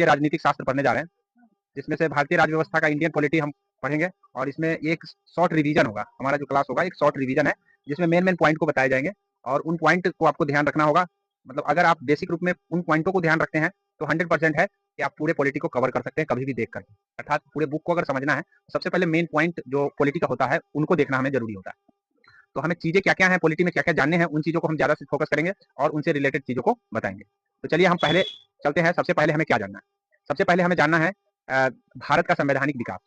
भारतीय राजनीतिक शास्त्र पढ़ने जा रहे हैं, जिसमें से भारतीय राज्य व्यवस्था का इंडियन पॉलिटी हम पढ़ेंगे। और इसमें एक शॉर्ट रिवीजन होगा, हमारा जो क्लास होगा एक शॉर्ट रिवीजन है, जिसमें मेन पॉइंट को बताए जाएंगे और उन पॉइंट को आपको ध्यान रखना होगा। मतलब अगर आप बेसिक रूप में उन पॉइंटों को ध्यान रखते हैं तो 100% है कि आप पूरे पॉलिटी को कवर कर सकते हैं कभी भी देख कर। अर्थात पूरे बुक को अगर समझना है तो सबसे पहले मेन पॉइंट जो पॉलिटी का होता है उनको देखना हमें जरूरी होता है। तो हमें चीजें क्या क्या है पॉलिटी में, क्या क्या जानने हैं, उन चीजों को हम ज्यादा से फोकस करेंगे और उनसे रिलेटेड चीजों को बताएंगे। तो चलिए हम पहले चलते हैं। सबसे पहले हमें क्या जानना है? सबसे पहले हमें जानना है भारत का संवैधानिक विकास।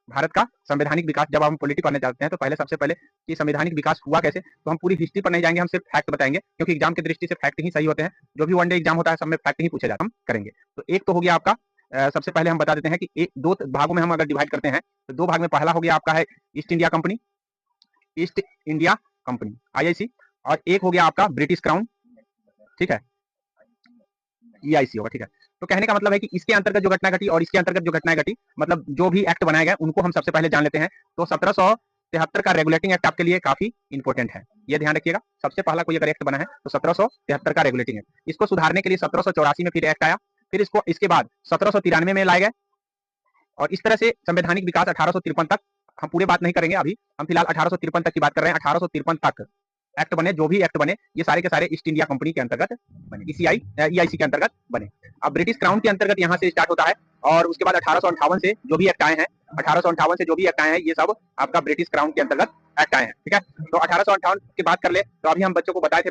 भारत का संवैधानिक विकास, जब हम पॉलिटी पढ़ने जाते हैं तो पहले सबसे पहले कि संवैधानिक विकास हुआ कैसे, तो हम पूरी हिस्ट्री पर नहीं जाएंगे, हम सिर्फ फैक्ट बताएंगे, क्योंकि एग्जाम की दृष्टि से फैक्ट ही सही होते हैं। जो भी वनडे एग्जाम होता है सब में फैक्ट ही पूछे जाते हैं, हम करेंगे। तो एक तो हो गया आपका सबसे पहले हम बता देते हैं कि दो भागों में हम अगर डिवाइड करते हैं तो दो भाग में पहला हो गया आपका है east India company, east India company IIC, और एक हो गया आपका ब्रिटिश क्राउन, ठीक है, EIC होगा, ठीक है। तो कहने का मतलब है कि इसके अंतर्गत जो घटना घटी और इसके अंतर्गत जो घटनाएं घटी, मतलब जो भी एक्ट बनाए गए उनको हम सबसे पहले जान लेते हैं। तो 1773 का रेगुलेटिंग एक्ट आपके लिए काफी इंपॉर्टेंट है, ये ध्यान रखिएगा। सबसे पहला कोई अगर एक्ट बना है तो 1773 का रेगुलेटिंग एक्ट। इसको सुधारने के लिए 1784 में फिर एक्ट आया, फिर इसके बाद 1793 में लाए गए, और इस तरह से संवैधानिक विकास 1853 तक। हम पूरे बात नहीं करेंगे अभी, हम फिलहाल 1853 तक की बात कर रहे हैं। 1853 तक एक्ट बने, जो भी एक्ट बने ये सारे के सारे ईस्ट इंडिया कंपनी के अंतर्गत बने, EIC के अंतर्गत बने। अब ब्रिटिश क्राउन के अंतर्गत यहाँ से स्टार्ट होता है, और उसके बाद 1858 से जो भी एक्ट आए हैं, 1858 से जो भी एक्ट आए हैं ये सब आपका ब्रिटिश क्राउन के अंतर्गत एक्ट आए हैं, ठीक है। तो 1858 की बात कर ले तो अभी हम बच्चों को बताए थे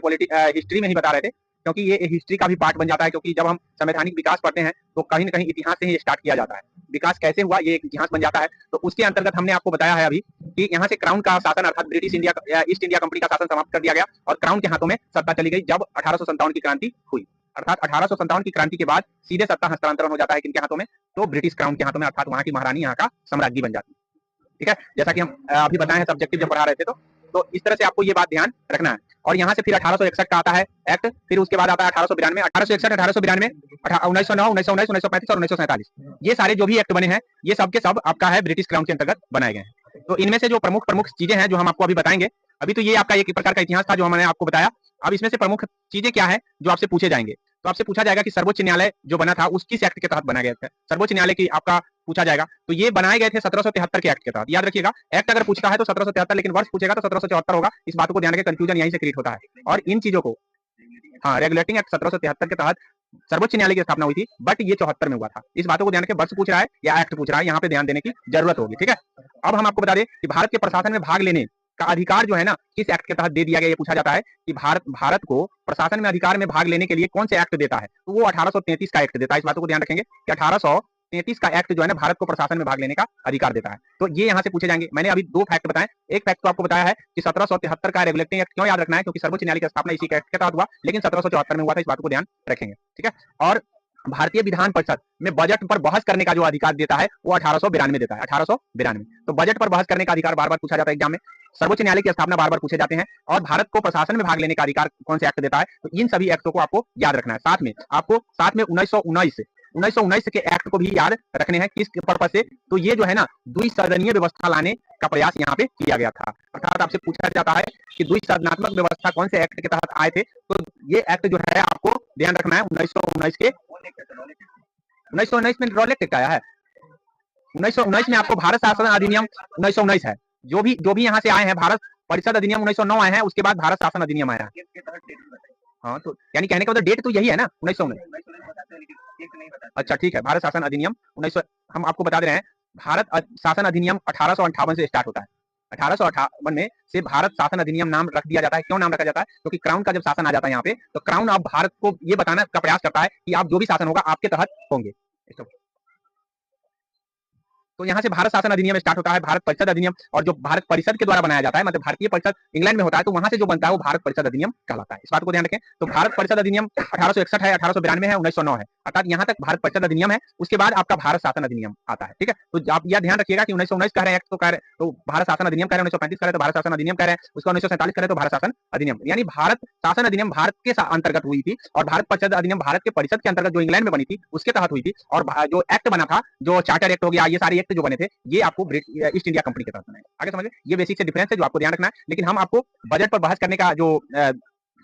हिस्ट्री में ही बता रहे थे, क्योंकि ये हिस्ट्री का भी पार्ट बन जाता है। क्योंकि जब हम संवैधानिक विकास पढ़ते हैं तो कहीं ना कहीं इतिहास से ही स्टार्ट किया जाता है, विकास कैसे हुआ ये एक इतिहास बन जाता है। तो उसके अंतर्गत हमने आपको बताया है अभी कि यहाँ से क्राउन का शासन अर्थात British India east India company का शासन समाप्त कर दिया गया और क्राउन के हाथों में सत्ता चली गई जब 1857 की क्रांति हुई। अर्थात 1857 की क्रांति के बाद सीधे सत्ता हस्तांतरण हो जाता है किनके हाथों में, तो ब्रिटिश क्राउन के हाथों में, अर्थात वहां की महारानी यहाँ का सम्राज्ञी बन जाती है, ठीक है। जैसा कि हम अभी बताए हैं सब्जेक्टिव जब पढ़ा रहे थे तो इस तरह से आपको ये बात ध्यान रखना है। और यहाँ से फिर 1861 का आता है एक्ट, फिर उसके बाद आता है 1892, 1861, 1892, 1909, 1919, 1935 और 1947। ये सारे जो भी एक्ट बने हैं ये सब के सब आपका है ब्रिटिश क्राउन के अंतर्गत बनाए गए हैं। तो इनमें से जो प्रमुख प्रमुख चीजें हैं जो हम आपको अभी बताएंगे, अभी तो ये आपका एक प्रकार का इतिहास था जो मैंने आपको बताया। अब इसमें से प्रमुख चीजें क्या है जो आपसे पूछे जाएंगे, तो आपसे पूछा जाएगा कि सर्वोच्च न्यायालय जो बना था उस किस एक्ट के तहत बना गया था। सर्वोच्च न्यायालय की आपका पूछा जाएगा, तो ये बनाए गए थे 1773 के एक्ट के तहत। याद रखिएगा, एक्ट अगर पूछता है तो 1773, लेकिन वर्ष पूछेगा तो 1774 होगा। इस बात को ध्यान रखें, कंफ्यूजन यहीं से क्रिएट होता है। और इन चीजों को, हाँ, रेगुलेटिंग एक्ट 1773 के तहत सर्वोच्च न्यायालय की स्थापना हुई थी, बट ये 74 में हुआ था। इस बातों को ध्यान रखें, वर्ष पूछ रहा है या एक्ट पूछ रहा है, यहाँ पे ध्यान देने की जरूरत होगी, ठीक है। अब हम आपको बता दें कि भारत के प्रशासन में भाग लेने का अधिकार जो है ना किस एक्ट के तहत दे दिया गया, ये पूछा जाता है कि भारत को प्रशासन में अधिकार में भाग लेने के लिए कौन से एक्ट देता है, तो वो 1833 का एक्ट देता है। इस बातों को ध्यान रखेंगे कि 1833 का एक्ट जो है ना भारत को प्रशासन में भाग लेने का अधिकार देता है। तो ये यहाँ से पूछे जाएंगे। मैंने अभी दो फैक्ट बताए, एक फैक्ट तो आपको बताया है कि 1773 का रेगुलेटिंग एक्ट क्यों याद रखना है, क्योंकि सर्वोच्च न्यायालय की स्थापना इसी एक्ट के तहत हुआ, लेकिन 1774 में हुआ था। इस बात को ध्यान रखेंगे, ठीक है। और भारतीय विधान परिषद में बजट पर बहस करने का जो अधिकार देता है वो 1892 देता है, 1892। तो बजट पर बहस करने का अधिकार बार बार पूछा जाता है एग्जाम में, सर्वोच्च न्यायालय की स्थापना बार बार पूछे जाते हैं, और भारत को प्रशासन में भाग लेने का अधिकार कौन से एक्ट देता है, तो इन सभी एक्टों को आपको याद रखना है। साथ में 1919 के एक्ट को भी याद रखने हैं। किस पर्पज से, तो ये जो है ना द्विसदनीय व्यवस्था लाने का प्रयास यहाँ पे किया गया था। अर्थात आपसे पूछा जाता है कि द्विसदनात्मक व्यवस्था कौन से एक्ट के तहत आए थे, तो ये एक्ट जो है आपको ध्यान रखना है 1919 के। 1919 में रॉलेट एक्ट आया है, 1919 में आपको भारत शासन अधिनियम 1919 है। जो भी यहाँ से आए हैं, भारत परिषद अधिनियम 1909 आए हैं, उसके बाद भारत शासन अधिनियम आया है। हाँ, तो यानी कहने का मतलब डेट तो यही है ना, 1919। अच्छा ठीक है, भारत शासन अधिनियम 1900 हम आपको बता दे रहे हैं। भारत शासन अधिनियम 1858 से स्टार्ट होता है। 1858 में से भारत शासन अधिनियम नाम रख दिया जाता है। क्यों नाम रखा जाता है, क्योंकि क्राउन का जब शासन आ जाता है यहाँ पे, तो क्राउन अब भारत को ये बताने का प्रयास करता है कि आप जो भी शासन होगा आपके तहत होंगे। तो यहाँ से भारत शासन अधिनियम स्टार्ट होता है, भारत परिषद अधिनियम, और जो भारत परिषद के द्वारा बनाया जाता है, मतलब भारतीय परिषद इंग्लैंड में होता है, तो वहां से जो बनता है वो भारत परिषद अधिनियम कहलाता है। इस बात को ध्यान रखें। तो भारत परिषद अधिनियम 1861 है, 1892 है, 1909 है, अर्थात यहाँ तक भारत परिषद अधिनियम है। उसके बाद आपका भारत शासन अधिनियम आता है, ठीक है। तो आप यह ध्यान रखिएगा कि 1919 कह रहे हैं तो भारत शासन अधिनियम कह रहे हैं, 1935 कह रहे तो भारत शासन अधिनियम कह रहे हैं, उसका 1947 कह रहे तो भारत शासन अधिनियम, यानी भारत शासन अधिनियम भारत के अंतर्गत हुई थी, और भारत परिषद अधिनियम भारत के परिषद के अंतर्गत जो इंग्लैंड में बनी थी उसके तहत हुई थी। और जो एक्ट बना था, जो चार्टर एक्ट हो गया, ये सारे एक्ट जो बने थे ये आपको ईस्ट इंडिया कंपनी के तहत बनाए। आगे समझिए, ये बेसिक से डिफरेंस है जो आपको ध्यान रखना है। लेकिन हम आपको बजट पर बहस करने का जो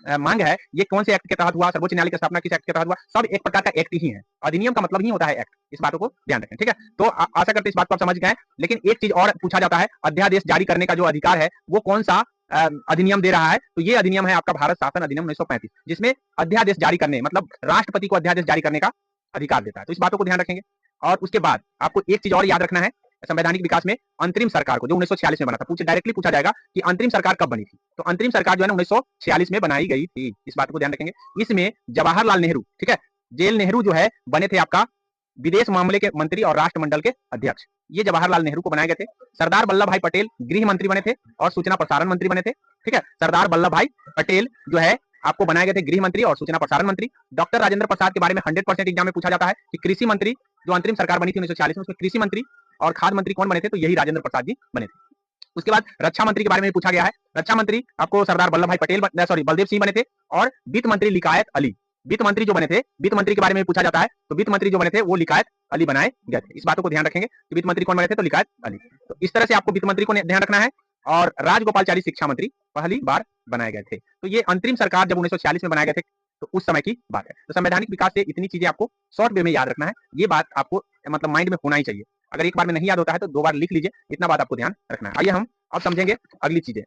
मांग है, ये कौन से एक्ट के तहत हुआ, सर्वोच्च न्यायालय की स्थापना किस एक्ट के तहत हुआ, सब एक प्रकार का एक्ट ही है। अधिनियम का मतलब ही होता है एक्ट, इस बातों को ध्यान रखें, ठीक है। तो आशा करते इस बात को आप समझ गए। लेकिन एक चीज और पूछा जाता है, अध्यादेश जारी करने का जो अधिकार है वो कौन सा अधिनियम दे रहा है, तो ये अधिनियम है आपका भारत शासन अधिनियम 1935, जिसमें अध्यादेश जारी करने मतलब राष्ट्रपति को अध्यादेश जारी करने का अधिकार देता है। तो इस बातों को ध्यान रखेंगे। और उसके बाद आपको एक चीज और याद रखना है, संवैधानिक विकास में अंतरिम सरकार को, जो 1946 में बना था, डायरेक्टली पूछा जाएगा कि अंतरिम सरकार कब बनी थी। तो अंतरिम सरकार जो है ना 1946 में बनाई गई थी, इस बात को ध्यान रखेंगे। इसमें जवाहरलाल नेहरू, ठीक है, जेल नेहरू जो है बने थे आपका विदेश मामले के मंत्री और राष्ट्रमंडल के अध्यक्ष, ये जवाहरलाल नेहरू को बनाए गए थे। सरदार वल्लभ भाई पटेल गृह मंत्री बने थे और सूचना प्रसारण मंत्री बने थे, ठीक है। सरदार वल्लभ भाई पटेल जो है आपको बनाए गए थे गृह मंत्री और सूचना प्रसारण मंत्री। डॉक्टर राजेंद्र प्रसाद के बारे में 100% एग्जाम में पूछा जाता है कि कृषि मंत्री, जो अंतरिम सरकार बनी थी 1940 में, उसमें कृषि मंत्री और खाद्य मंत्री कौन बने थे, तो यही राजेंद्र प्रसाद जी बने थे। उसके बाद रक्षा मंत्री के बारे में पूछा गया है। रक्षा मंत्री आपको सरदार वल्लभ भाई पटेल, सॉरी बलदेव सिंह बने थे। और वित्त मंत्री लिकायत अली, वित्त मंत्री जो बने थे, वित्त मंत्री के बारे में पूछा जाता है, तो वित्त मंत्री जो बने थे वो लिकायत अली बनाए गए थे। इस बातों को ध्यान रखेंगे कि वित्त मंत्री कौन बने थे, तो लिकायत अली। तो इस तरह से आपको वित्त मंत्री को ध्यान रखना है। और राजगोपालचारी शिक्षा मंत्री पहली बार बनाए गए थे। तो ये अंतरिम सरकार जब 1946 में बनाए गए थे तो उस समय की बात है। तो संवैधानिक विकास से इतनी चीजें आपको शॉर्ट वे में याद रखना है। ये बात आपको मतलब माइंड में होना ही चाहिए। अगर एक बार में नहीं याद होता है तो 2 बार लिख लीजिए, इतना बात आपको ध्यान रखना है। आइए हम अब समझेंगे अगली चीजें।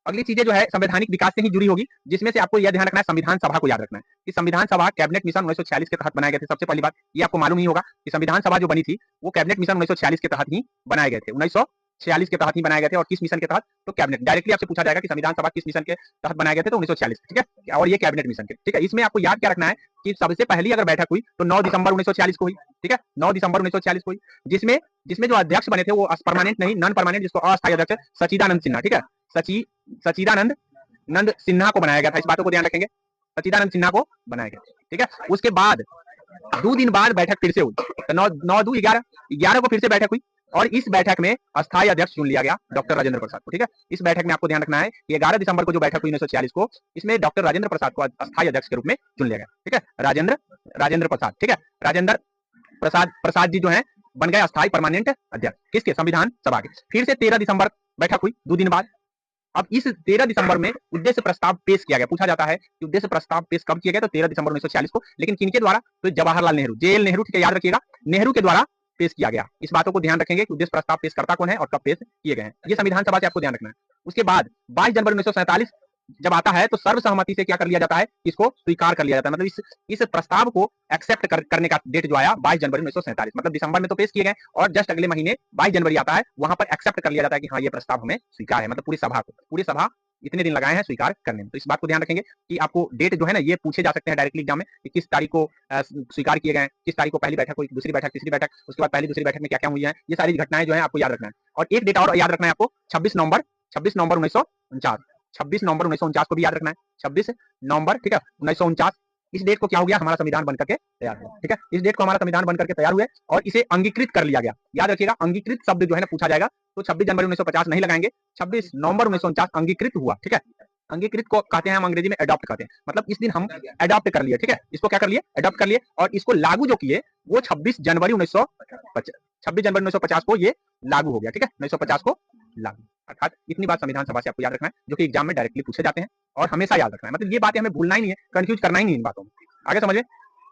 अगली चीजें जो है संवैधानिक विकास से ही जुड़ी होगी, जिसमें से आपको यह ध्यान रखना है, संविधान सभा को याद रखना है कि संविधान सभा कैबिनेट मिशन 1946 के तहत बनाए गए थे। सबसे पहली बात ये आपको मालूम ही होगा कि संविधान सभा जो बनी थी वो कैबिनेट मिशन 1946 के तहत ही बनाए गए थे। 1946 के तहत ही बनाए गए थे। और किस मिशन के तहत, तो कैबिनेट। डायरेक्टली आपसे पूछा जाएगा कि संविधान सभा किस मिशन के तहत बनाए गए थे, तो 1946, ठीक है। और ये कैबिनेट मिशन के, ठीक है। इसमें आपको याद क्या रखना है कि सबसे पहली अगर बैठक हुई तो 9 दिसंबर 1946 को हुई, ठीक है, 9 दिसंबर 1946 को हुई। जिसमें जो अध्यक्ष बने थे वो परमानेंट नहीं, नॉन परमानेंट, जिसको अस्थायी अध्यक्ष सचिदानंद सिन्हा, ठीक है, सचिदानंद सिन्हा को बनाया गया था। इस बातों को ध्यान रखेंगे, सचिदानंद सिन्हा को बनाया गया, ठीक है। उसके बाद 2 दिन बाद बैठक फिर से हुई, तो 9 2 11 को फिर से बैठक हुई। और इस बैठक में अस्थायी अध्यक्ष चुन लिया गया डॉक्टर राजेंद्र प्रसाद को, ठीक है। इस बैठक में आपको ध्यान रखना है कि 11 दिसंबर को जो बैठक हुई 1946 को, इसमें डॉक्टर राजेंद्र प्रसाद को अस्थायी अध्यक्ष के रूप में चुन लिया गया, ठीक है। राजेंद्र प्रसाद, ठीक है, राजेंद्र प्रसाद जी जो है बन गए अस्थायी परमानेंट अध्यक्ष किसके, संविधान सभा के। फिर से 13 दिसंबर बैठक हुई 2 दिन बाद। अब इस 13 दिसंबर में उद्देश्य प्रस्ताव पेश किया गया। पूछा जाता है कि उद्देश्य प्रस्ताव पेश कब किया गया, तो 13 दिसंबर 1946 को। लेकिन किनके द्वारा, तो जवाहरलाल नेहरू, जेएल नेहरू, ठीक है, याद रखिएगा, नेहरू के द्वारा पेश किया गया। इस बातों को ध्यान रखेंगे कि उद्देश्य प्रस्ताव पेश करता कौन है और कब पेश किए गए हैं, ये संविधान सभा से आपको ध्यान रखना है। उसके बाद 22 जनवरी 1947 जब आता है तो सर्वसहमति से क्या कर लिया जाता है, इसको स्वीकार कर लिया जाता है। मतलब इस प्रस्ताव को एक्सेप्ट करने का डेट जो आया 22 जनवरी 1947, मतलब दिसंबर में तो पेश किए गए और जस्ट अगले महीने 22 जनवरी आता है, वहां पर एक्सेप्ट कर लिया जाता है कि हाँ ये प्रस्ताव हमें स्वीकार है। मतलब पूरी सभा इतने दिन लगाए हैं स्वीकार करने में। तो इस बात को ध्यान रखेंगे कि आपको डेट जो है ना ये पूछे जा सकते हैं डायरेक्टली एग्जाम में कि किस तारीख को स्वीकार किए गए, किस तारीख को पहली बैठक हुई, दूसरी बैठक, तीसरी बैठक, उसके बाद पहली दूसरी बैठक में क्या क्या हुई है, ये सारी घटनाएं जो है आपको याद रखना है। और एक डेट और याद रखना है आपको, 26 नवंबर 1949, 26 नवंबर 1949 को भी याद रखना है। 26 नवंबर, ठीक है, 1949। इस डेट को क्या हो गया, हमारा संविधान बनकर के तैयार हुआ, ठीक है। इस डेट को हमारा संविधान बनकर के तैयार हुए और इसे अंगीकृत कर लिया गया। याद रखिएगा, अंगीकृत शब्द जो है ना पूछा जाएगा तो 26 जनवरी 1950 नहीं लगाएंगे, 26 नवंबर 1949 अंगीकृत हुआ, ठीक है। अंगीकृत को कहते हैं हम अंग्रेजी में अडॉप्ट कहते हैं, मतलब इस दिन हम अडॉप्ट कर लिए, ठीक है। इसको क्या कर लिए, अडॉप्ट कर लिए। और इसको लागू जो किए वो 26 जनवरी 1950 को ये लागू हो गया, ठीक है, 1950 को लागू। अर्थात इतनी बात संविधान सभा से आपको याद रखना है, जो कि एग्जाम में डायरेक्टली पूछे जाते हैं और हमेशा याद रखना है। मतलब ये बातें हमें भूलना ही नहीं है, कंफ्यूज करना ही नहीं इन बातों में। आगे समझिए।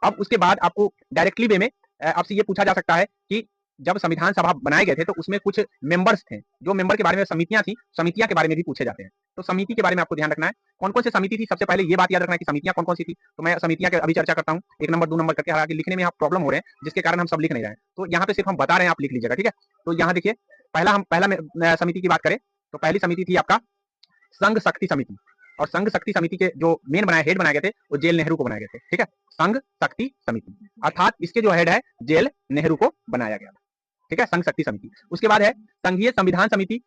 अब उसके बाद आपको डायरेक्टली वे में आपसे ये पूछा जा सकता है कि जब संविधान सभा बनाए गए थे तो उसमें कुछ मेंबर्स थे, जो मेंबर के बारे में समितियां थी, समितियां के बारे में भी पूछे जाते हैं। तो समिति के बारे में आपको ध्यान रखना है, कौन कौन सी समिति थी। सबसे पहले ये बात याद रखना है कि समितियां कौन कौन सी थी। तो मैं समितियां की अभी चर्चा करता हूँ 1 नंबर 2 नंबर करके, हालांकि लिखने में यहाँ प्रॉब्लम हो रहे हैं जिसके कारण हम सब लिख नहीं रहे हैं। तो यहाँ पे सिर्फ हम बता रहे हैं, आप लिख लीजिएगा, ठीक है। तो यहाँ देखिए, पहला समिति की बात करें तो पहली समिति थी आपका संघ शक्ति समिति। और संघ शक्ति समिति के जो मेन हेड बनाए गए थे वो जेल नेहरू को बनाए गए थे, ठीक है। संघ शक्ति समिति अर्थात इसके जो हेड है जेल नेहरू को बनाया गया, ठीक है, संघ शक्ति समिति। उसके बाद है संघीय संविधान समिति,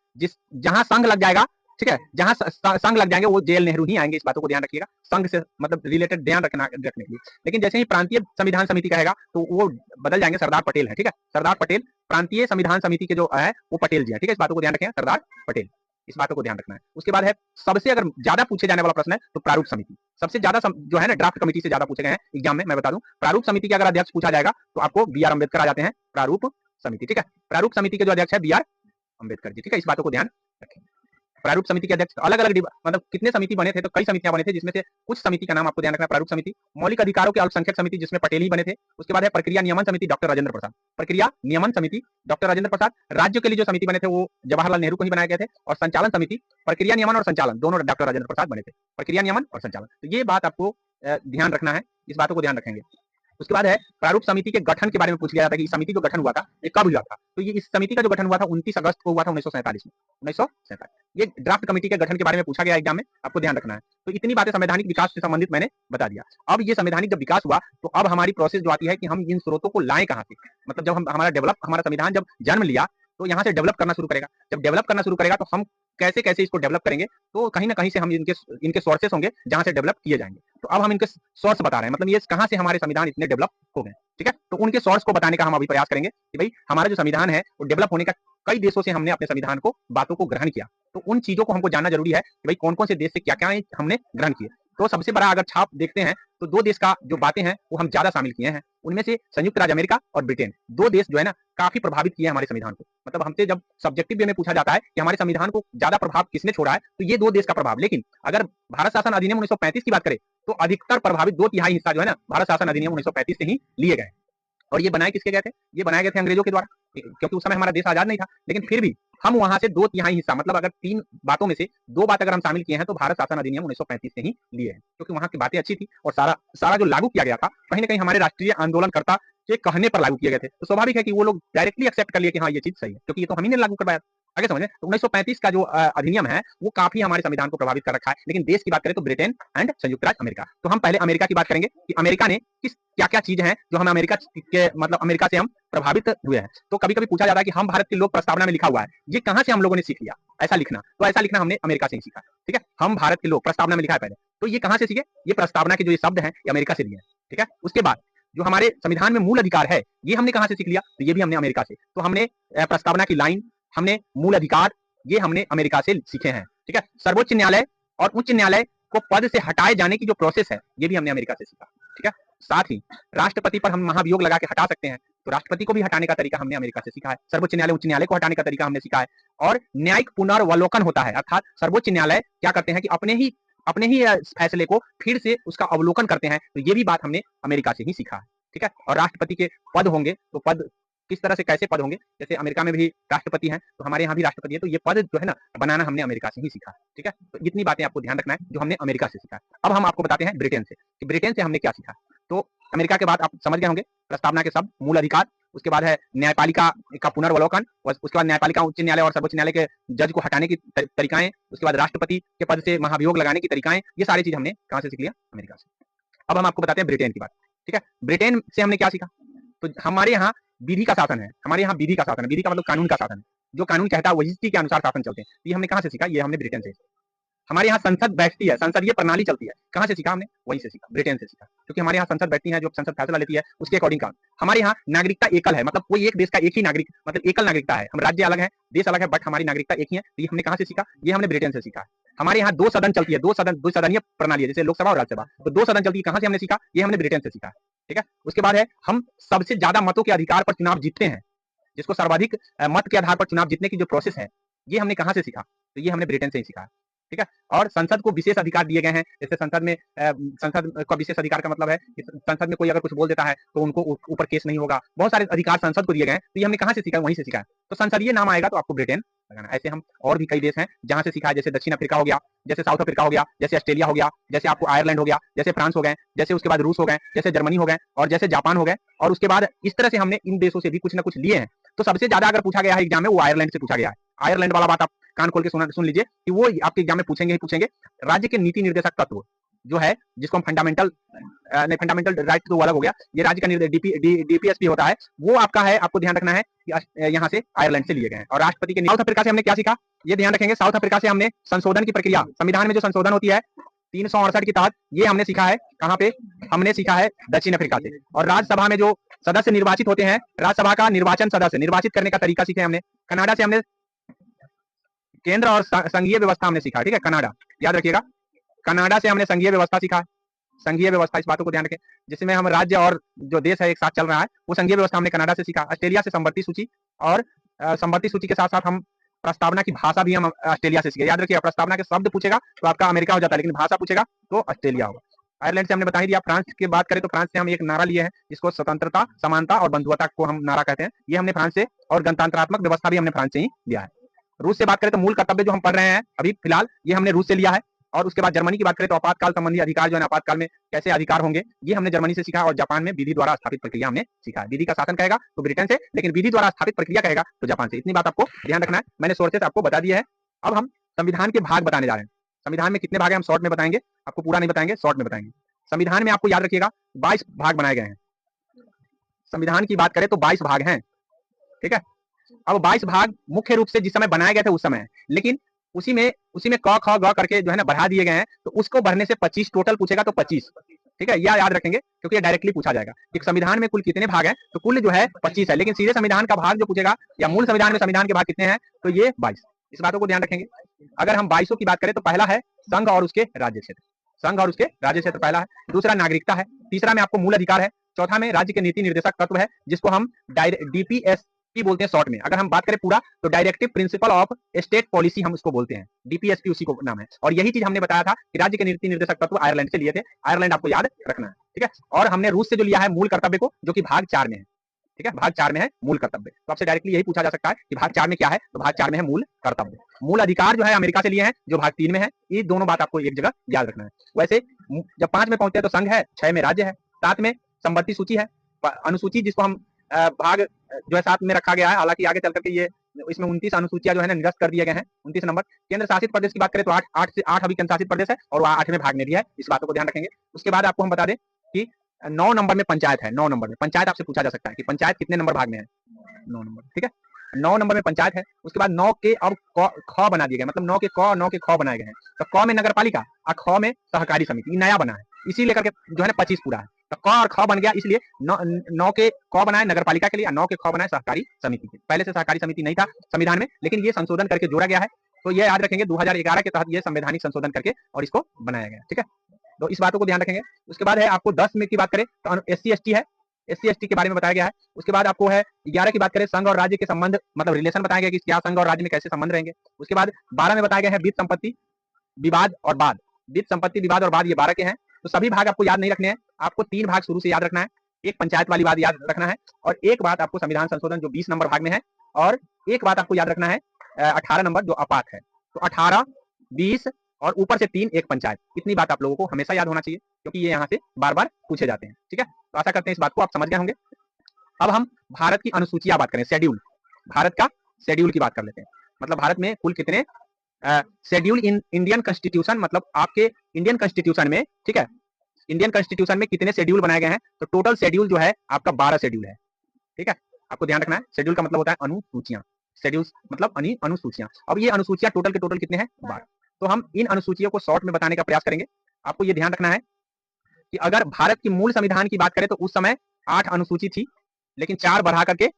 जहां संघ लग जाएगा, ठीक है, जहां संघ लग जाएंगे वो जेल नेहरू ही आएंगे। इस बातों को ध्यान रखिएगा, संघ से मतलब रिलेटेड ध्यान रखने के लिए। लेकिन जैसे ही प्रांतीय संविधान समिति कहेगा तो वो बदल जाएंगे, सरदार पटेल है, ठीक है, सरदार पटेल। प्रांतीय संविधान समिति के जो है वो पटेल जी है, ठीक है। इस बातों को ध्यान रखें, सरदार पटेल, इस बातों को ध्यान रखना है। उसके बाद है सबसे अगर ज्यादा पूछे जाने वाला प्रश्न है तो प्रारूप समिति। सबसे ज्यादा जो है ना ड्राफ्ट कमेटी से ज्यादा पूछे गए हैं एग्जाम में, मैं बता दूं। प्रारूप समिति के अगर अध्यक्ष पूछा जाएगा तो आपको बी.आर. अम्बेडकर आ जाते हैं, प्रारूप समिति, ठीक है। प्रारूप समिति के जो अध्यक्ष है बी.आर. अम्बेडकर जी, ठीक है। इस बातों को ध्यान रखें। प्रारूप समिति के अध्यक्ष अलग अलग मतलब कितने समिति बने थे, तो कई समितियां बने थे, जिसमें से कुछ समिति का नाम आपको ध्यान रखना है। प्रारूप समिति, मौलिक अधिकारों के अल्पसंख्यक समिति जिसमें पटेल ही बने थे। उसके बाद है प्रक्रिया नियमन समिति, डॉक्टर राजेंद्र प्रसाद। प्रक्रिया नियमन समिति डॉक्टर राजेंद्र प्रसाद। राज्यों के लिए जो समिति बने थे वो जवाहरलाल नेहरू को ही बनाए गए थे। और संचालन समिति, प्रक्रिया नियमन और संचालन दोनों डॉक्टर राजेंद्र प्रसाद बने थे। प्रक्रिया नियमन और संचालन, तो ये बात आपको ध्यान रखना है, इस बातों को ध्यान रखेंगे। उसके बाद है प्रारूप समिति के गठन के बारे में पूछ लिया जाता है कि समिति जो गठन हुआ था ये कब हुआ था, तो ये इस समिति का जो गठन हुआ था 29 अगस्त को हुआ था 1947 में। 1947 ये ड्राफ्ट कमेटी के गठन के बारे में पूछा गया एग्जाम में, आपको ध्यान रखना है। तो इतनी बातें संवैधानिक विकास से संबंधित मैंने बता दिया। अब ये संवैधानिक जब विकास हुआ तो अब हमारी प्रोसेस जो आती है कि हम इन स्रोतों को लाएं कहां से, मतलब जब हम हमारा संविधान जब जन्म लिया तो यहाँ से डेवलप करना शुरू करेगा। जब डेवलप करना शुरू करेगा तो हम कैसे कैसे इसको डेवलप करेंगे, तो कहीं ना कहीं से हम इनके सोर्सेस होंगे जहां से डेवलप किए जाएंगे। तो अब हम इनके सोर्स बता रहे हैं, मतलब ये कहां से हमारे संविधान इतने डेवलप हो गए, ठीक है। तो उनके सोर्स को बताने का हम अभी प्रयास करेंगे कि भाई हमारा जो संविधान है वो डेवलप होने का कई देशों से हमने अपने संविधान को बातों को ग्रहण किया, तो उन चीजों को हमको जानना जरूरी है कि भाई कौन कौन से देश से क्या क्या हमने ग्रहण किए। तो सबसे बड़ा अगर छाप देखते हैं तो दो देश का जो बातें हैं वो हम ज्यादा शामिल किए हैं, उनमें से संयुक्त राज्य अमेरिका और ब्रिटेन, दो देश जो है ना काफी प्रभावित किए हमारे संविधान को। मतलब हमसे जब सब्जेक्टिव वे में पूछा जाता है कि हमारे संविधान को ज्यादा प्रभाव किसने छोड़ा है, तो ये दो देश का प्रभाव। लेकिन अगर भारत शासन अधिनियम 1935 की बात करें तो अधिकतर प्रभावित 2/3 हिस्सा जो है ना भारत शासन अधिनियम 1935 से ही लिए गए। और ये बनाए किसके गए थे, ये बनाए गए थे अंग्रेजों के द्वारा, क्योंकि उस समय हमारा देश आजाद नहीं था। लेकिन फिर भी हम वहां से 2/3 हिस्सा, मतलब अगर 3 बातों में से 2 बात अगर हम शामिल किए हैं तो भारत शासन अधिनियम 1935 से ही लिए हैं, क्योंकि वहां की बातें अच्छी थी और सारा जो लागू किया गया था कहीं ना कहीं हमारे राष्ट्रीय आंदोलनकर्ता के कहने पर लागू किए गए थे। तो स्वाभाविक है कि वो लोग डायरेक्टली एक्सेप्ट कर लिए कि हाँ ये चीज सही है, क्योंकि ये तो हम ही ने लागू करवाया। आगे समझे, तो 1935 का जो अधिनियम है वो काफी हमारे संविधान को प्रभावित कर रखा है। लेकिन देश की बात करें तो ब्रिटेन एंड संयुक्त राज्य अमेरिका। तो हम पहले अमेरिका की बात करेंगे कि अमेरिका ने किस क्या क्या चीज है जो हमें अमेरिका के मतलब अमेरिका से हम प्रभावित हुए हैं। तो कभी कभी पूछा जाता है कि हम भारत के लोक प्रस्तावना में लिखा हुआ है, ये कहां से हम लोगों ने सीख लिया ऐसा लिखना, तो ऐसा लिखना हमने अमेरिका से ही सीखा, ठीक है। हम भारत के लोक प्रस्तावना में लिखा है पहले, तो ये कहां से सीखे, ये प्रस्तावना के जो ये शब्द हैं ये अमेरिका से लिए हैं, ठीक है। उसके बाद जो हमारे संविधान में मूल अधिकार है ये हमने कहां से सीख लिया, तो ये भी हमने अमेरिका से। तो हमने प्रस्तावना की लाइन, हमने मूल अधिकार, ये हमने अमेरिका से सीखे हैं, ठीक है। सर्वोच्च न्यायालय और उच्च न्यायालय को पद से हटाए जाने की जो प्रोसेस है ये भी हमने अमेरिका से सीखा, ठीक है। साथ ही राष्ट्रपति पर हम महाभियोग लगा के हटा सकते हैं, तो राष्ट्रपति को भी हटाने का तरीका हमने अमेरिका से सीखा है। सर्वोच्च न्यायालय उच्च न्यायालय को हटाने का तरीका हमने सीखा है। और न्यायिक पुनर्वलोकन होता है, अर्थात सर्वोच्च न्यायालय क्या करते हैं कि अपने ही फैसले को फिर से उसका अवलोकन करते हैं, तो ये भी बात हमने अमेरिका से ही सीखा है, ठीक है। और राष्ट्रपति के पद होंगे, तो पद किस तरह से कैसे पद होंगे, जैसे अमेरिका में भी राष्ट्रपति हैं तो हमारे यहाँ भी राष्ट्रपति है, तो ये पद जो है ना बनाना हमने अमेरिका से ही सीखा, ठीक है। तो इतनी बातें आपको ध्यान रखना है जो हमने अमेरिका से सीखा। अब हम आपको बताते हैं ब्रिटेन से कि ब्रिटेन से हमने क्या सीखा। तो अमेरिका के बाद आप समझ गए होंगे प्रस्तावना के शब्द, मूल अधिकार, उसके बाद है न्यायपालिका का पुनर्वलोकन, उसके बाद न्यायपालिका उच्च न्यायालय और सर्वोच्च न्यायालय के जज को हटाने की तरीकाएं, उसके बाद राष्ट्रपति के पद से महाभियोग लगाने की तरीकाएं, ये सारी चीज हमने कहां से सीख लिया, अमेरिका से। अब हम आपको बताते हैं ब्रिटेन की बात, ठीक है। ब्रिटेन से हमने क्या सीखा, तो हमारे यहाँ विधि का शासन है, हमारे यहाँ विधि का शासन है, विधि का मतलब कानून का शासन है, जो कानून कहता है वही के अनुसार शासन चलते हैं। ये हमने कहां से सीखा, ये हमने ब्रिटेन से। हमारे यहाँ संसद बैठती है, संसदीय प्रणाली चलती है, कहां से सीखा हमने, वहीं से सीखा, ब्रिटेन से सीखा, क्योंकि हमारे यहाँ संसद बैठती है, जो संसद फैसला लेती है उसके अकॉर्डिंग काम। हमारे यहाँ नागरिकता एकल है, मतलब कोई एक देश का एक ही नागरिक, मतलब एकल नागरिकता है, हम राज्य अलग है, देश अलग है, बट हमारी नागरिकता एक ही है। तो ये हमने कहां से सीखा, ये हमने ब्रिटेन से सीखा। हमारे यहाँ 2 सदन चलती है, 2 सदनीय प्रणाली है, जैसे लोकसभा और राज्यसभा, तो 2 सदन चलती है, कहां से हमने सीखा, ये हमने ब्रिटेन से सीखा, ठीक है। उसके बाद है हम सबसे ज्यादा मतों के अधिकार पर चुनाव जीतते हैं, जिसको सर्वाधिक मत के आधार पर चुनाव जीतने की जो प्रोसेस है ये हमने कहां से सीखा, तो ये हमने ब्रिटेन से ही सीखा, ठीक है। और संसद को विशेष अधिकार दिए गए हैं, जैसे संसद का विशेष अधिकार का मतलब है कि संसद में कोई अगर कुछ बोल देता है तो उनको ऊपर केस नहीं होगा, बहुत सारे अधिकार संसद को दिए गए हैं। तो ये हमने कहां से सीखा, वहीं से सीखा है। तो संसदीय नाम आएगा तो आपको ब्रिटेन लगाना। ऐसे हम और भी कई देश हैं जहां से सीखा है, जैसे दक्षिण अफ्रीका हो गया, जैसे साउथ अफ्रीका हो गया, जैसे ऑस्ट्रेलिया हो गया, जैसे आपको आयरलैंड हो गया, जैसे फ्रांस हो गए, जैसे उसके बाद रूस हो गए, जैसे जर्मनी हो गए, और जैसे जापान हो गए। और उसके बाद इस तरह से हमने इन देशों से भी कुछ ना कुछ लिए हैं। तो सबसे ज्यादा अगर पूछा गया है एग्जाम में वो आयरलैंड से पूछा गया है। आयरलैंड वाला बात आप कान खोल के सुन लीजिए कि वो आपके एग्जाम में पूछेंगे ही पूछेंगे। राज्य के नीति निर्देशक तत्व जो है, जिसको हम फंडामेंटल राइट तो अलग हो गया, ये राज्य का डीपीएसपी होता है, वो आपका है, आपको ध्यान रखना है कि यहाँ से आयरलैंड से लिए गए हैं। और राष्ट्रपति के साउथ अफ्रीका से हमने क्या सीखा, ये ध्यान रखेंगे। साउथ अफ्रीका से हमने संशोधन की प्रक्रिया, संविधान में जो संशोधन होती है 368 के तहत, ये हमने सीखा है। कहाँ पे हमने सीखा है, दक्षिण अफ्रीका से। और राज्यसभा में जो सदस्य निर्वाचित होते हैं, राज्यसभा का निर्वाचन सदस्य निर्वाचित करने का तरीका सीखे हमने कनाडा से। हमने केंद्र और संघीय व्यवस्था हमने सीखा, ठीक है, कनाडा, याद रखिएगा, कनाडा से हमने संघीय व्यवस्था सीखा। संघीय व्यवस्था, इस बातों को ध्यान रखें, जिसमें हम राज्य और जो देश है एक साथ चल रहा है, वो संघीय व्यवस्था हमने कनाडा से सीखा। ऑस्ट्रेलिया से संवृत्ति सूची, और संवृत्ति सूची के साथ साथ हम प्रस्तावना की भाषा भी हम ऑस्ट्रेलिया से सीखे। याद रखिए, प्रस्तावना के शब्द पूछेगा तो आपका अमेरिका हो जाता है, लेकिन भाषा पूछेगा तो ऑस्ट्रेलिया होगा। आयरलैंड से हमने बता ही दिया। फ्रांस की बात करें तो फ्रांस से हम एक नारा लिए हैं जिसको स्वतंत्रता, समानता और बंधुता को हम नारा कहते हैं, ये हमने फ्रांस से, और गणतंत्रात्मक व्यवस्था भी हमने फ्रांस से ही लिया है। रूस से बात करें तो मूल कर्तव्य जो हम पढ़ रहे हैं अभी फिलहाल, ये हमने रूस से लिया है। और उसके बाद जर्मनी की बात करें तो आपातकाल संबंधी अधिकार जो है, आपातकाल में कैसे अधिकार होंगे, ये हमने जर्मनी से सीखा। और जापान में विधि द्वारा स्थापित प्रक्रिया हमने सीखा है। विधि का शासन कहेगा तो ब्रिटेन से, लेकिन विधि द्वारा स्थापित प्रक्रिया कहेगा तो जापान से। इतनी बात आपको ध्यान रखना है, मैंने सोर्सेस आपको बता दिया है। अब हम संविधान के भाग बताने जा रहे हैं। संविधान में कितने भाग है हम शॉर्ट में बताएंगे, आपको पूरा नहीं बताएंगे, शॉर्ट में बताएंगे। संविधान में आपको याद रखिएगा 22 भाग बनाए गए हैं। संविधान की बात करें तो 22 भाग हैं, ठीक है। अब 22 भाग मुख्य रूप से जिस समय बनाए गए थे उस समय है, लेकिन उसी में क ख ग करके जो है ना बढ़ा दिए गए हैं, तो उसको बढ़ने से 25 टोटल पूछेगा तो 25, ठीक है। यह याद रखेंगे क्योंकि ये डायरेक्टली पूछा जाएगा कि संविधान में कुल कितने भाग हैं, तो कुल जो है 25 है, लेकिन सीधे संविधान का भाग जो पूछेगा या मूल संविधान में संविधान के भाग कितने हैं, तो ये 22। इस बातों को ध्यान रखेंगे। अगर हम 22 की बात करें तो पहला है संघ और उसके राज्य क्षेत्र। संघ और उसके राज्य क्षेत्र पहला है। दूसरा नागरिकता है। तीसरा में आपको मूल अधिकार है। चौथा में राज्य के नीति निर्देशक तत्व है, जिसको हम डीपीएस बोलते हैं शॉर्ट में। अगर हम बात करें पूरा तो directive principle of state policy हम उसको बोलते हैं, डीपीएसपी उसी को नाम है। और यही चीज हमने बताया था कि राज्य के नीति निर्देशक तत्व आयरलैंड से लिए थे। आयरलैंड आपको याद रखना है, ठीक है। और हमने रूस से जो लिया है मूल कर्तव्य को, जो कि भाग 4 में है, ठीक है। भाग 4 में है मूल कर्तव्य। तो आपसे डायरेक्टली यही पूछा जा सकता है कि भाग 4 में क्या है, तो भाग 4 में है मूल कर्तव्य। मूल अधिकार जो है अमेरिका से लिए हैं, जो भाग 3 में है। ये दोनों बात आपको एक जगह याद रखना है। वैसे जब 5 में पहुंचते हैं तो संघ है, 6 में राज्य है, 7 में संपत्ति सूची है, अनुसूची जिसको हम भाग जो है 7 में रखा गया है। हालांकि आगे चल करके ये इसमें 29 अनुसूचियां जो है ना निरस्त कर दिए गए हैं, 29 नंबर। केंद्र शासित प्रदेश की बात करें तो 8 अभी केंद्र शासित प्रदेश है और वह 8वें भाग में भी है। इस बातों को ध्यान रखेंगे। उसके बाद आपको हम बता दें कि 9 नंबर में पंचायत है। 9 नंबर में पंचायत आपसे पूछा जा सकता है कि पंचायत कितने नंबर भाग में है, 9 नंबर, ठीक है। 9 नंबर में पंचायत है। उसके बाद 9 के अब ख बना दिए गए, मतलब 9 के क और 9 के ख बनाए गए हैं। तो क में नगर पालिका और ख में सहकारी समिति, नया बना है, इसी लेकर के जो है ना 25 पूरा है। तो क और ख बन गया, इसलिए 9 के क बनाए नगर पालिका के लिए, 9 के ख बनाए सहकारी समिति के। पहले से सहकारी समिति नहीं था संविधान में, लेकिन ये संशोधन करके जोड़ा गया है। तो ये याद रखेंगे 2011 के तहत ये संवैधानिक संशोधन करके और इसको बनाया गया, ठीक है। तो इस बातों को ध्यान रखेंगे। उसके बाद है आपको 10 में की बात करें तो SC ST है, SC ST के बारे में बताया गया है। उसके बाद आपको है 11 की बात करें संघ और राज्य के संबंध, मतलब रिलेशन बताया गया कि क्या संघ और राज्य में कैसे संबंध रहेंगे। उसके बाद 12 में बताया गया है वित्त संपत्ति विवाद और बाद। वित्त संपत्ति विवाद और बाद ये 12 के हैं। तो सभी भाग आपको याद नहीं रखने हैं, आपको 3 भाग शुरू से याद रखना है। एक पंचायत वाली बात याद रखना है, और एक बात आपको संविधान संशोधन जो 20 नंबर भाग में है, और एक बात आपको याद रखना है 18 नंबर जो आपात है। तो 18, 20 और ऊपर से 3 एक पंचायत। इतनी बात आप लोगों को हमेशा याद होना चाहिए, क्योंकि ये यहाँ से बार बार पूछे जाते हैं, ठीक है। तो आशा करते हैं इस बात को आप समझ गए होंगे। अब हम भारत की अनुसूचियां बात करें, शेड्यूल, भारत का शेड्यूल की बात कर लेते हैं। मतलब भारत में कुल कितने शेड्यूल इन इंडियन कॉन्स्टिट्यूशन, मतलब आपके इंडियन कॉन्स्टिट्यूशन में, ठीक है, इंडियन कॉन्स्टिट्यूशन में कितने शेड्यूल बनाए गए हैं। तो टोटल शेड्यूल जो है आपका 12 शेड्यूल है, ठीक है। आपको ध्यान रखना है, शेड्यूल का मतलब होता है अनुसूचियां, शेड्यूल्स मतलब अनुसूचियां। अब ये अनुसूचियां टोटल के टोटल कितने हैं, 12। तो हम इन अनुसूचियों को शॉर्ट में बताने का प्रयास करेंगे। आपको ये ध्यान रखना है कि अगर भारत की मूल संविधान की बात करें तो उस समय 8 अनुसूची थी, लेकिन 4 बढ़ा करके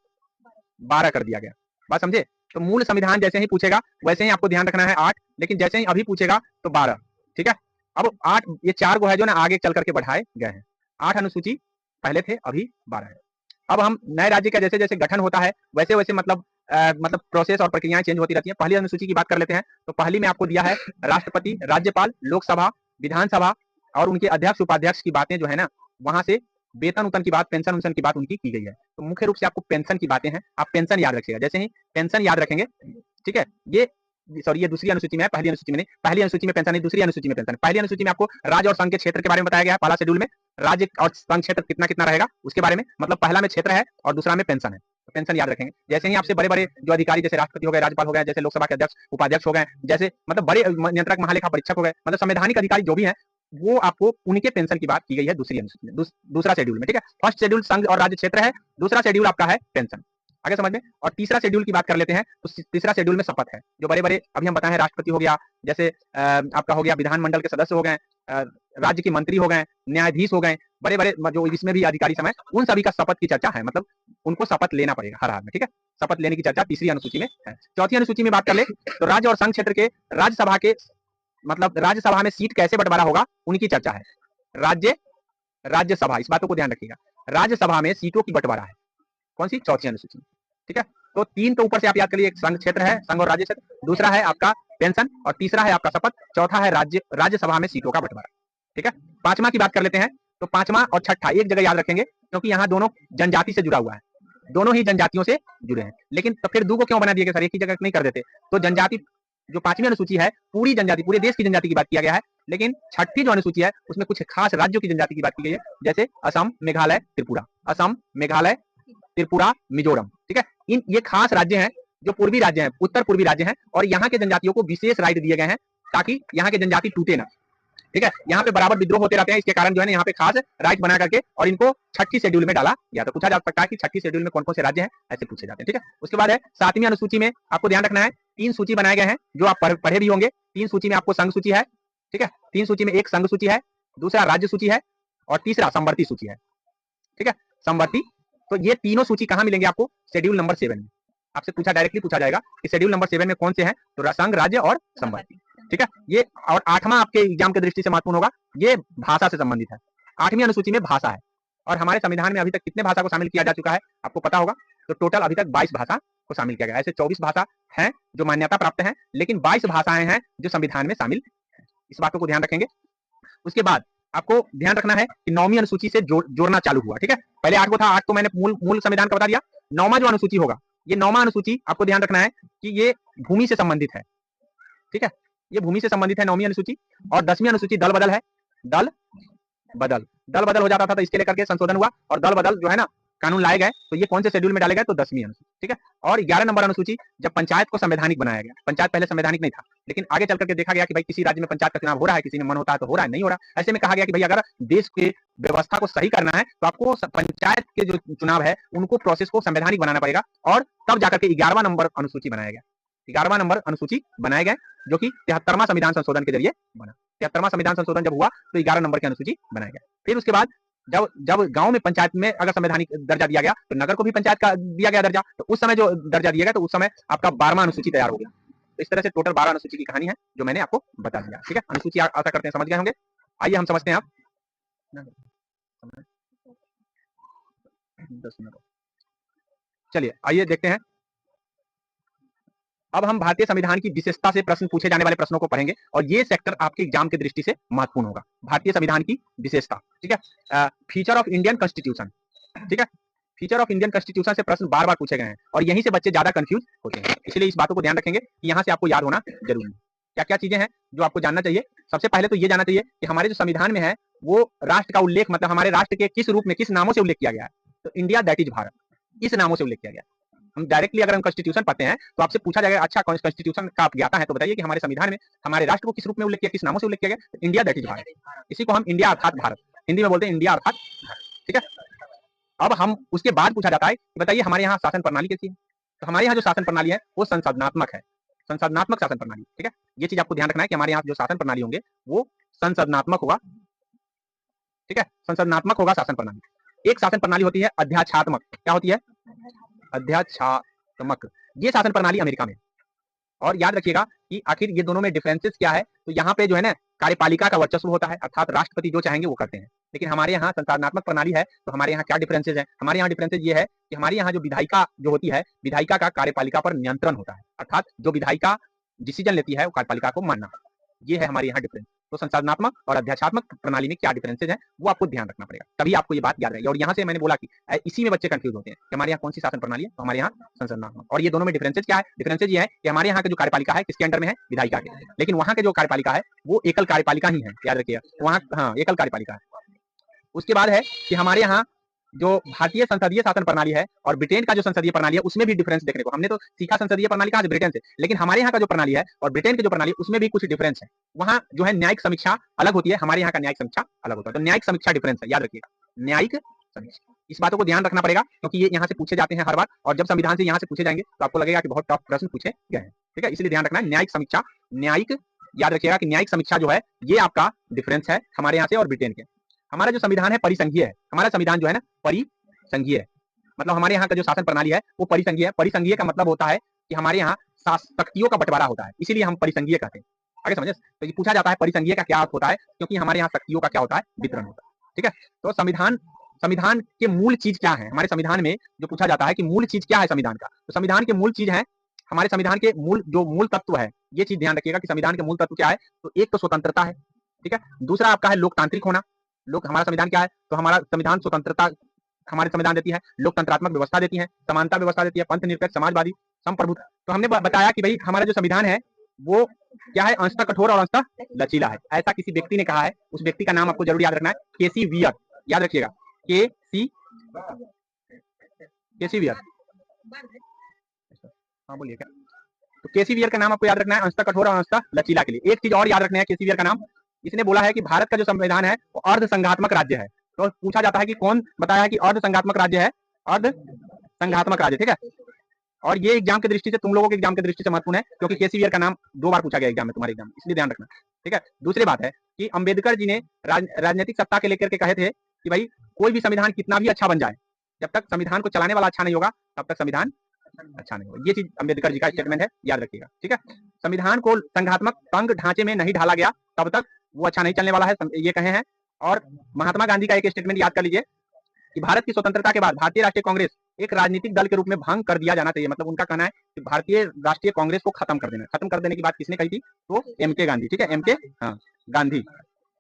12 कर दिया गया। बात समझे। तो मूल संविधान जैसे ही पूछेगा वैसे ही आपको ध्यान रखना है 8, लेकिन जैसे ही अभी पूछेगा तो 12, ठीक है। अब 8, ये 4 को है जो ना आगे चल करके बढ़ाए गए हैं। 8 अनुसूची पहले थे, अभी 12 है। अब हम नए राज्य का जैसे जैसे गठन होता है वैसे वैसे मतलब प्रोसेस और प्रक्रियाएं चेंज होती रहती हैं। पहली अनुसूची की बात कर लेते हैं। तो पहली में आपको दिया है राष्ट्रपति, राज्यपाल, लोकसभा, विधानसभा और उनके अध्यक्ष उपाध्यक्ष की बातें जो है ना, वहां से वेतन उतन की बात, पेंशन उनशन की बात उनकी की गई है। तो मुख्य रूप से आपको पेंशन की बातें हैं, आप पेंशन याद रखिएगा। जैसे ही पेंशन याद रखेंगे, ठीक है, ये सॉरी ये दूसरी अनुसूची में है, पहली अनुसूची में नहीं। पहली अनुसूची में पेंशन नहीं, दूसरी अनुसूची में पेंशन। पहली अनुसूची में आपको राज्य और संघ के क्षेत्र के बारे में बताया गया है। पहला शेड्यूल में राज्य और संघ क्षेत्र कितना कितना रहेगा उसके बारे में, मतलब पहला में क्षेत्र है और दूसरा में पेंशन है। तो पेंशन याद रखेंगे। जैसे ही आपसे बड़े बड़े जो अधिकारी जैसे राष्ट्रपति हो गए, राज्यपाल हो गए, जैसे लोकसभा के अध्यक्ष उपाध्यक्ष हो गए, जैसे मतलब बड़े नियंत्रक महालेखा परीक्षक हो गए, मतलब संवैधानिक अधिकारी जो भी है, वो आपको उनके पेंशन की बात की गई है दूसरी अनुसूची में, दूसरा शेड्यूल में, ठीक है। फर्स्ट शेड्यूल संघ और राज्य क्षेत्र है, दूसरा शेड्यूल आपका है पेंशन। आगे समझ में। और तीसरा शेड्यूल की बात कर लेते हैं। तो तीसरा शेड्यूल में शपथ है। जो बड़े बड़े अभी हम बताए हैं, राष्ट्रपति हो गया, जैसे आपका हो गया विधानमंडल के सदस्य हो गए, राज्य के मंत्री हो गए, न्यायाधीश हो गए, बड़े बड़े जो इसमें भी अधिकारी समय, उन सभी का शपथ की चर्चा है। मतलब उनको शपथ लेना पड़ेगा हर हाल में, ठीक है। शपथ लेने की चर्चा तीसरी अनुसूची में है। चौथी अनुसूची में बात कर ले तो राज्य और संघ क्षेत्र के राज्यसभा के, मतलब राज्यसभा में सीट कैसे बंटवारा होगा उनकी चर्चा है। राज्यसभा, इस बातों को ध्यान रखिएगा, राज्यसभा में सीटों की बंटवारा है। कौन सी, चौथी अनुसूची में, ठीक है। तो 3 तो ऊपर से आप याद कर लीजिए, एक संघ क्षेत्र है, संघ और राज्य क्षेत्र, दूसरा है आपका पेंशन, और तीसरा है आपका शपथ, चौथा है राज्यसभा में सीटों का बंटवारा। ठीक है, पांचवा की बात कर लेते हैं। तो पांचवा और छठा एक जगह याद रखेंगे, क्योंकि यहाँ दोनों जनजाति से जुड़ा हुआ है, दोनों ही जनजातियों से जुड़े हैं। लेकिन तो फिर दो को क्यों बना दिया गया सर, एक ही जगह नहीं कर देते? तो जनजाति जो पांचवी अनुसूची है, पूरी जनजाति, पूरे देश की जनजाति की बात किया गया है, लेकिन छठी जो अनुसूची है उसमें कुछ खास राज्यों की जनजाति की बात की गई है, जैसे असम, मेघालय, त्रिपुरा, असम, मेघालय, त्रिपुरा, मिजोरम। ठीक है, इन ये खास राज्य हैं जो पूर्वी राज्य हैं, उत्तर पूर्वी राज्य हैं, और यहाँ के जनजातियों को विशेष राइट दिए गए हैं ताकि यहाँ के जनजाति टूटे ना। ठीक है, यहाँ पे बराबर विद्रोह होते रहते हैं, इसके कारण जो है ना यहाँ पे खास राइट बना करके और इनको छठी शेड्यूल में डाला गया। तो पूछा जा सकता है कि छठी शेड्यूल में कौन कौन से राज्य हैं, ऐसे पूछे जाते हैं। ठीक है, उसके बाद है सातवीं अनुसूची में आपको ध्यान रखना है, 3 सूची बनाए गए हैं जो आप पढ़े भी होंगे। 3 सूची में आपको संघ सूची है। ठीक है, 3 सूची में एक संघ सूची है, दूसरा राज्य सूची है, और तीसरा संवर्ती सूची है। ठीक है, संवर्ती। तो ये तीनों सूची कहां मिलेंगे आपको? शेड्यूल नंबर 7 में। आपसे पूछा, डायरेक्टली पूछा जाएगा कि शेड्यूल नंबर 7 में कौन से हैं, तो संघ, राज्य और संवर्ती। ठीक है, ये और 8वां आपके एग्जाम के दृष्टि से महत्वपूर्ण होगा, ये भाषा से संबंधित है। 8वीं अनुसूची में भाषा है, और हमारे संविधान में अभी तक कितने भाषा को शामिल किया जा चुका है आपको पता होगा? तो टोटल अभी तक 22 भाषा को शामिल किया गया। ऐसे 24 भाषा हैं जो मान्यता प्राप्त हैं, लेकिन 22 भाषाएं हैं जो संविधान में शामिल है। इस बातों को ध्यान रखेंगे। उसके बाद आपको ध्यान रखना है कि 9वीं अनुसूची से जोड़ना चालू हुआ। ठीक है, पहले 8 को था, 8 को मैंने मूल संविधान का बता दिया। 9वां जो अनुसूची होगा, ये 9वां अनुसूची आपको ध्यान रखना है कि ये भूमि से संबंधित है। ठीक है, ये भूमि से संबंधित है 9वीं अनुसूची। और 10वीं अनुसूची दल बदल है, दल बदल हो जाता था, तो इसके लेकर के संशोधन हुआ और दल बदल जो है ना कानून लाए गए। तो ये कौन से शेड्यूल में डाले गए? तो 10वीं अनुसूची। ठीक है, और 11 नंबर अनुसूची जब पंचायत को संवैधानिक बनाया गया। पंचायत पहले संवैधानिक नहीं था, लेकिन आगे चल करके देखा गया कि भाई किसी राज्य में पंचायत का चुनाव हो रहा है, किसी में मन होता है तो हो रहा है, नहीं हो रहा। ऐसे में कहा गया कि भाई अगर देश के व्यवस्था को सही करना है तो आपको पंचायत के जो चुनाव है उनको प्रोसेस को संवैधानिक बनाना पड़ेगा, और तब जाकर के 11वां नंबर अनुसूची बनाया गया। 11वां नंबर अनुसूची बनाए गए, जो कि 73वां संविधान संशोधन के जरिए बना। 73वां संविधान संशोधन जब हुआ तो 11 नंबर की अनुसूची बनाया गया। फिर उसके बाद जब गांव में पंचायत में अगर संवैधानिक दर्जा दिया गया तो नगर को भी पंचायत का दिया गया दर्जा। तो उस समय जो दर्जा दिया गया तो उस समय आपका 12वां अनुसूची तैयार हो गया। तो इस तरह से टोटल 12 अनुसूची की कहानी है जो मैंने आपको बता दिया। ठीक है, अनुसूची आशा करते हैं समझ गए होंगे। आइए हम समझते हैं। आप 10 मिनट, चलिए आइए देखते हैं। अब हम भारतीय संविधान की विशेषता से प्रश्न पूछे जाने वाले प्रश्नों को पढ़ेंगे, और ये सेक्टर आपके एग्जाम की दृष्टि से महत्वपूर्ण होगा। भारतीय संविधान की विशेषता। ठीक है, फीचर ऑफ इंडियन कॉन्स्टिट्यूशन। ठीक है, फीचर ऑफ इंडियन कॉन्स्टिट्यूशन से प्रश्न बार बार पूछे गए हैं, और यहीं से बच्चे ज्यादा कंफ्यूज होते हैं, इसलिए इस बातों को ध्यान रखेंगे कि यहाँ से आपको याद होना जरूरी है। क्या क्या चीजें हैं जो आपको जानना चाहिए? सबसे पहले तो ये जानना चाहिए कि हमारे जो संविधान में है वो राष्ट्र का उल्लेख, मतलब हमारे राष्ट्र के किस रूप में, किस नामों से उल्लेख किया गया है? तो इंडिया दैट इज भारत, इस नामों से उल्लेख किया गया है। हम डायरेक्टली अगर हम कॉन्स्टिट्यूशन पढ़ते हैं तो आपसे पूछा जाएगा, अच्छा कॉन्स्टिट्यूशन का आप ज्ञाता है तो बताइए कि हमारे संविधान में हमारे राष्ट्र को किस रूप में उल्लेख किया, किस नामों से उल्लेख किया गया? तो इंडिया दैट इज भारत। इसी को हम इंडिया अर्थात भारत, हिंदी में बोलते हैं इंडिया अर्थात भारत। ठीक है, अब हम उसके बाद पूछा जाता है कि बताइए हमारे यहाँ शासन प्रणाली कैसी है? तो हमारे यहाँ जो शासन प्रणाली है वो संसदनात्मक है, संसदनात्मक शासन प्रणाली। ठीक है, ये चीज आपको ध्यान रखना है कि हमारे यहाँ जो शासन प्रणाली होंगे वो संसदनात्मक होगा। ठीक है, संसदनात्मक होगा शासन प्रणाली। एक शासन प्रणाली होती है अध्याक्षात्मक। क्या होती है? अध्याक्षात्मक। ये शासन प्रणाली अमेरिका में। और याद रखिएगा कि आखिर ये दोनों में डिफरेंसेस क्या है। तो यहाँ पे जो है ना कार्यपालिका का वर्चस्व होता है, अर्थात राष्ट्रपति जो चाहेंगे वो करते हैं। लेकिन हमारे यहाँ संसदनात्मक प्रणाली है, तो हमारे यहाँ क्या डिफरेंसेस है? हमारे यहाँ डिफरेंसेस ये है कि हमारे यहाँ जो विधायिका जो होती है, विधायिका का कार्यपालिका पर नियंत्रण होता है, अर्थात जो विधायिका डिसीजन लेती है वो कार्यपालिका को मानना। ये है हमारे यहाँ डिफरेंस। तो संसाधनात्मक और अध्यात्मक प्रणाली में क्या डिफरेंसेज है वो आपको ध्यान रखना पड़ेगा, तभी आपको ये बात याद रहेगी। और यहाँ से मैंने बोला कि इसी में बच्चे कंफ्यूज होते हैं कि हमारे यहाँ कौन सी शासन प्रणाली है, तो हमारे यहाँ संसाधनात्मक। और ये दोनों में डिफरेंसेज क्या है? डिफरेंसेज ये है कि हमारे यहाँ का जो कार्यपालिका है किसके अंडर में है? विधायिका के। लेकिन वहाँ के जो कार्यपालिका है वो एकल कार्यपालिका ही है, याद रखिएगा। वहाँ हाँ एकल कार्यपालिका है। उसके बाद है कि हमारे यहाँ जो भारतीय संसदीय शासन प्रणाली है और ब्रिटेन का जो संसदीय प्रणाली है उसमें भी डिफरेंस देखने को। हमने तो सीखा संसदीय प्रणाली कहाँ से? ब्रिटेन से। लेकिन हमारे यहाँ का जो प्रणाली है और ब्रिटेन की जो प्रणाली है उसमें भी कुछ डिफरेंस है। वहाँ जो है न्यायिक समीक्षा अलग होती है, हमारे यहाँ का न्यायिक समीक्षा अलग होता है। तो न्यायिक समीक्षा डिफरेंस है, याद रखिएगा, न्यायिक समीक्षा। इस बातों को ध्यान रखना पड़ेगा क्योंकि ये यहाँ से पूछे जाते हैं हर बार, और जब संविधान से यहाँ से पूछे जाएंगे तो आपको लगेगा कि बहुत टफ प्रश्न पूछे गए हैं। ठीक है, इसलिए ध्यान रखना है न्यायिक समीक्षा। न्यायिक याद रखिएगा कि न्यायिक समीक्षा जो है ये आपका डिफरेंस है हमारे यहाँ से और ब्रिटेन के। हमारा जो संविधान है परिसंघीय है। हमारा संविधान जो है ना परिसंघीय है, मतलब हमारे यहाँ का जो शासन प्रणाली है वो परिसंघीय है। परिसंघीय का मतलब होता है कि हमारे यहाँ शक्तियों का बंटवारा होता है, इसीलिए हम परिसंघीय कहते हैं। आगे समझे? तो ये पूछा जाता है परिसंघीय का क्या अर्थ होता है, क्योंकि हमारे यहाँ शक्तियों का क्या होता है? वितरण होता है। ठीक है, तो संविधान संविधान के मूल चीज क्या है, हमारे संविधान में जो पूछा जाता है कि मूल चीज क्या है संविधान का, तो संविधान के मूल चीज है, हमारे संविधान के मूल तत्व है, ये चीज ध्यान रखिएगा कि संविधान के मूल तत्व क्या है। तो एक तो स्वतंत्रता है, ठीक है, दूसरा आपका है लोकतांत्रिक होना। हमारा संविधान क्या है, तो हमारा संविधान स्वतंत्रता हमारे संविधान देती है, लोकतंत्रात्मक व्यवस्था देती है, समानता व्यवस्था देती है, पंथ निरपेक्ष, समाजवादी, संप्रभुत्व। तो हमने बताया कि भाई हमारा जो संविधान है वो क्या है, अंशतः कठोर और अंशतः लचीला है। ऐसा किसी व्यक्ति ने कहा है, उस व्यक्ति का नाम आपको जरूर याद रखना है, केसी वियर, याद रखिएगा, केसी वियर। हाँ बोलिए क्या, तो केसी वियर का नाम आपको याद रखना है, अंशतः कठोर और अंशतः लचीला के लिए। एक चीज और याद रखना है केसी वियर का नाम, इसने बोला है कि भारत का जो संविधान है वो अर्ध संघात्मक राज्य है। तो पूछा जाता है कि कौन बताया है कि अर्ध संघात्मक राज्य है, अर्ध संघात्मक राज्य, ठीक है। और ये एग्जाम की दृष्टि से, तुम लोगों के एग्जाम की दृष्टि से महत्वपूर्ण है, क्योंकि केसी वियर का नाम 2 बार पूछा गया एग्जाम में, तुम्हारे एग्जाम में, इसलिए ध्यान रखना, ठीक है। दूसरी बात है कि अंबेडकर जी ने राजनीतिक सत्ता के लेकर के कहे थे कि भाई कोई भी संविधान कितना भी अच्छा बन जाए, जब तक संविधान को चलाने वाला अच्छा नहीं होगा तब तक संविधान अच्छा नहीं होगा। ये चीज अंबेडकर जी का स्टेटमेंट है, याद रखिएगा, ठीक है। संविधान को संघात्मक तंग ढांचे में नहीं ढाला गया तब तक वो अच्छा नहीं चलने वाला है, ये कहे हैं। और महात्मा गांधी का एक स्टेटमेंट याद कर लीजिए कि भारत की स्वतंत्रता के बाद भारतीय राष्ट्रीय कांग्रेस एक राजनीतिक दल के रूप में भंग कर दिया जाना चाहिए। मतलब उनका कहना है कि भारतीय राष्ट्रीय कांग्रेस को खत्म कर देना। खत्म कर देने की बात किसने कही थी, तो एमके गांधी, ठीक है, एमके गांधी,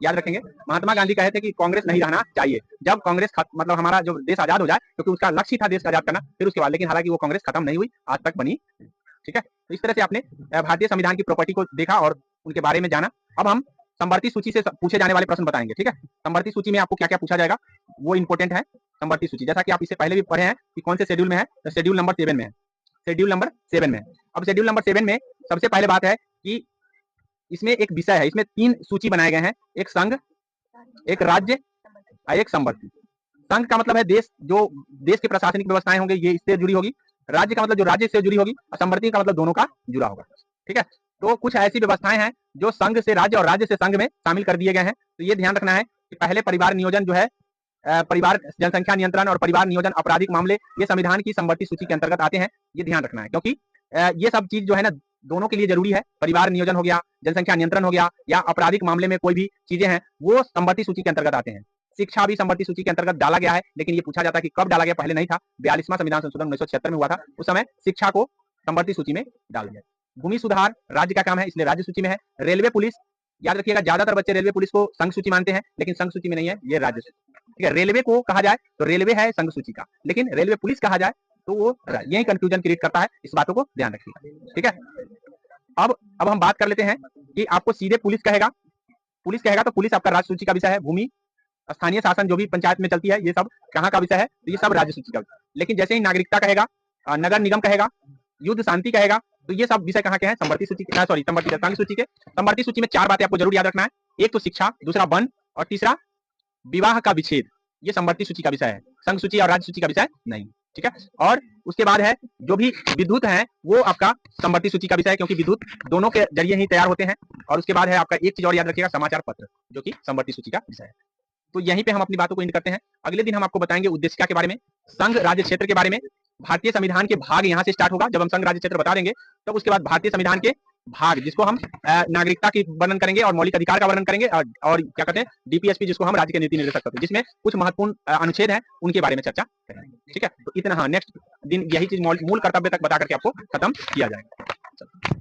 याद रखेंगे। महात्मा गांधी कहे थे कि कांग्रेस नहीं रहना चाहिए जब कांग्रेस मतलब हमारा जो देश आजाद हो जाए, क्योंकि उसका लक्ष्य था देश आजाद करना, फिर उसके बाद, लेकिन हालांकि वो कांग्रेस खत्म नहीं हुई, आज तक बनी, ठीक है। तो इस तरह से आपने भारतीय संविधान की प्रॉपर्टी को देखा और उनके बारे में जाना। अब हम संवर्ती सूची से पूछे जाने वाले प्रश्न बताएंगे, ठीक है। संवर्ती सूची में आपको क्या क्या पूछा जाएगा वो इंपॉर्टेंट है। संवर्ती सूची जैसा कि आप इससे पहले भी पढ़े हैं कि कौन से शेड्यूल में है, तो शेड्यूल नंबर 7 में है, शेड्यूल नंबर 7 में है। अब शेड्यूल नंबर 7 में सबसे पहले बात है कि इसमें एक विषय है, इसमें 3 सूची बनाए गए हैं, एक संघ, एक राज्य और एक संवर्ती। संघ का मतलब है देश, जो देश की प्रशासनिक व्यवस्थाएं होंगी ये इससे जुड़ी होगी। राज्य का मतलब जो राज्य से जुड़ी होगी, और संवर्ती का मतलब दोनों का जुड़ा होगा, ठीक है। तो कुछ ऐसी व्यवस्थाएं हैं जो संघ से राज्य और राज्य से संघ में शामिल कर दिए गए हैं। तो ये ध्यान रखना है कि पहले परिवार नियोजन जो है, परिवार जनसंख्या नियंत्रण और परिवार नियोजन आपराधिक मामले, ये संविधान की संवर्ती सूची के अंतर्गत आते हैं। ये ध्यान रखना है, क्योंकि ये सब चीज जो है ना दोनों के लिए जरूरी है। परिवार नियोजन हो गया, जनसंख्या नियंत्रण हो गया, या आपराधिक मामले में कोई भी चीजें हैं वो संवर्ती सूची के अंतर्गत आते हैं। शिक्षा भी संवर्ती सूची के अंतर्गत डाला गया है, लेकिन ये पूछा जाता है कि कब डाला गया, पहले नहीं था, 42वां संविधान संशोधन 1976 में हुआ था, उस समय शिक्षा को संवर्ती सूची में डाल दिया। भूमि सुधार राज्य का काम है, इसलिए राज्य सूची में है। रेलवे पुलिस, याद रखिएगा, ज्यादातर बच्चे रेलवे पुलिस को संघ सूची मानते हैं, लेकिन संघ सूची में नहीं है, ये राज्य सूची, ठीक है। रेलवे को कहा जाए तो रेलवे है संघ सूची का, लेकिन रेलवे पुलिस कहा जाए तो वो, यही कंफ्यूजन क्रिएट करता है, इस बातों को ध्यान रखिएगा, ठीक है। अब हम बात कर लेते हैं कि आपको सीधे पुलिस कहेगा तो पुलिस आपका राज्य सूची का विषय है। भूमि, स्थानीय शासन जो भी पंचायत में चलती है, ये सब कहाँ का विषय है, तो ये सब राज्य सूची का। लेकिन जैसे ही नागरिकता कहेगा, नगर निगम कहेगा, युद्ध शांति कहेगा, तो ये सब विषय कहाँ के हैं, संवर्ती सूची के, सॉरी संवर्ती संघ सूची के। संवर्ती सूची में 4 बातें आपको जरूर याद रखना है, एक तो शिक्षा, दूसरा वन, और तीसरा विवाह का विच्छेद। ये संवर्ती सूची का विषय है, संघ सूची और राज्य सूची का विषय नहीं, ठीक है। और उसके बाद है जो भी विद्युत है वो आपका संवर्ती सूची का विषय है, क्योंकि विद्युत दोनों के जरिए ही तैयार होते हैं। और उसके बाद है आपका एक चीज और याद रखिएगा, समाचार पत्र, जो कि संवर्ती सूची का विषय है। तो यहीं पे हम अपनी बातों को एंड करते हैं। अगले दिन हम आपको बताएंगे उद्देशिका के बारे में, संघ राज्य क्षेत्र के बारे में, भारतीय संविधान के भाग यहाँ से स्टार्ट होगा। जब हम संघ राज्य क्षेत्र बता देंगे तब उसके बाद भारतीय संविधान के भाग, जिसको हम नागरिकता की वर्णन करेंगे और मौलिक अधिकार का वर्णन करेंगे, और क्या कहते हैं डीपीएसपी, जिसको हम राज्य के नीति निर्देशक कहते हैं, जिसमें कुछ महत्वपूर्ण अनुच्छेद हैं उनके बारे में चर्चा करेंगे, ठीक है। तो इतना, हाँ, नेक्स्ट दिन यही चीज मूल कर्तव्य तक बता करके आपको खत्म किया जाएगा।